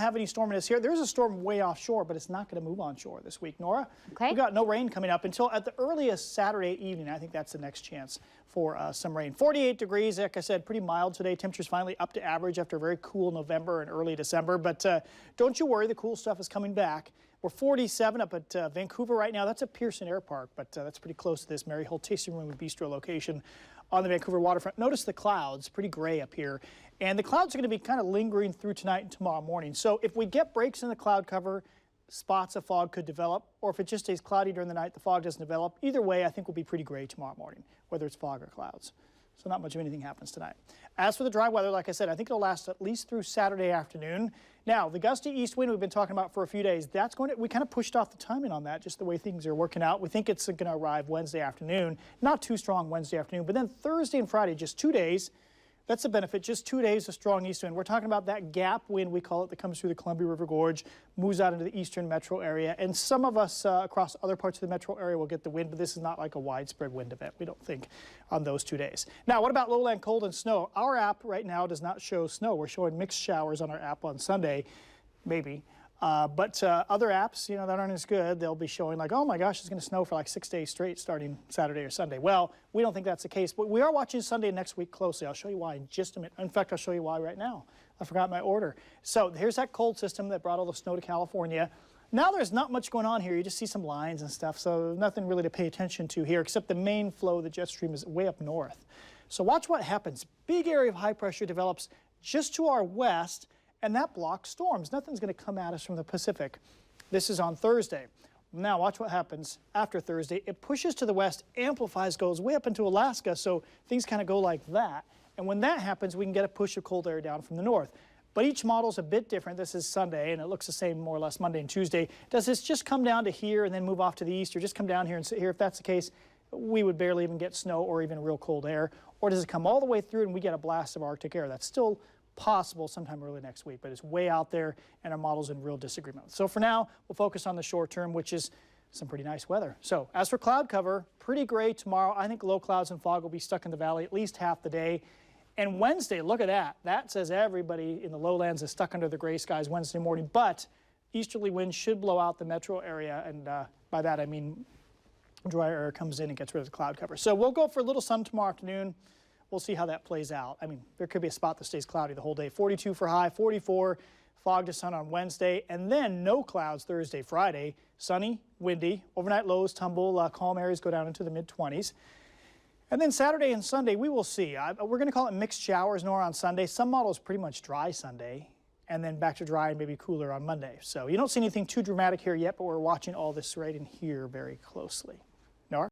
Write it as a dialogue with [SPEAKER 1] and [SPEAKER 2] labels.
[SPEAKER 1] have any storminess here. There's a storm way offshore, but it's not going to move onshore this week. Nora, we've got no rain coming up until at the earliest Saturday evening. I think that's the next chance for some rain. 48 degrees, like I said, pretty mild today. Temperatures finally up to average after a very cool November and early December. But don't you worry, the cool stuff is coming back. We're 47 up at Vancouver right now. That's at Pearson Air Park, but that's pretty close to this Mary Hill Tasting Room and Bistro location on the Vancouver waterfront. Notice the clouds, pretty gray up here. And the clouds are going to be kind of lingering through tonight and tomorrow morning. So if we get breaks in the cloud cover, spots of fog could develop, or if it just stays cloudy during the night, the fog doesn't develop. Either way, I think we'll be pretty gray tomorrow morning, whether it's fog or clouds. So not much of anything happens tonight. As for the dry weather, like I said, I think it'll last at least through Saturday afternoon. Now, the gusty east wind we've been talking about for a few days, that's going to, we kind of pushed off the timing on that, just the way things are working out. We think it's going to arrive Wednesday afternoon. Not too strong Wednesday afternoon, but then Thursday and Friday, just 2 days. That's the benefit, just 2 days of strong east wind. We're talking about that gap wind, we call it, that comes through the Columbia River Gorge, moves out into the eastern metro area. And some of us across other parts of the metro area will get the wind, but this is not like a widespread wind event, we don't think, on those 2 days. Now, what about lowland cold and snow? Our app right now does not show snow. We're showing mixed showers on our app on Sunday, maybe. But other apps, you know, that aren't as good, they'll be showing like, oh my gosh, it's going to snow for like 6 days straight starting Saturday or Sunday. Well, we don't think that's the case, but we are watching Sunday next week closely. I'll show you why in just a minute. In fact, I'll show you why right now. I forgot my order. So here's that cold system that brought all the snow to California. Now there's not much going on here. You just see some lines and stuff, so nothing really to pay attention to here, except the main flow of the jet stream is way up north. So watch what happens. Big area of high pressure develops just to our west, and that blocks storms. Nothing's going to come at us from the Pacific. This is on Thursday. Now watch what happens after Thursday. It pushes to the west, amplifies, goes way up into Alaska, so things kind of go like that. And when that happens, we can get a push of cold air down from the north. But each model's a bit different. This is Sunday, and it looks the same more or less Monday and Tuesday. Does this just come down to here and then move off to the east, or just come down here and sit here? If that's the case, we would barely even get snow or even real cold air. Or does it come all the way through and we get a blast of Arctic air? That's still possible sometime early next week, but it's way out there and our model's in real disagreement. So for now, we'll focus on the short term, which is some pretty nice weather. So as for cloud cover, pretty gray tomorrow. I think low clouds and fog will be stuck in the valley at least half the day. And Wednesday, look at that. That says everybody in the lowlands is stuck under the gray skies Wednesday morning, but easterly winds should blow out the metro area, and by that I mean drier air comes in and gets rid of the cloud cover. So we'll go for a little sun tomorrow afternoon. We'll see how that plays out. I mean, there could be a spot that stays cloudy the whole day. 42 for high, 44, fog to sun on Wednesday, and then no clouds Thursday, Friday. Sunny, windy, overnight lows tumble, calm areas go down into the mid-20s. And then Saturday and Sunday, we will see. We're going to call it mixed showers, Nora, on Sunday. Some models pretty much dry Sunday, and then back to dry and maybe cooler on Monday. So you don't see anything too dramatic here yet, but we're watching all this right in here very closely.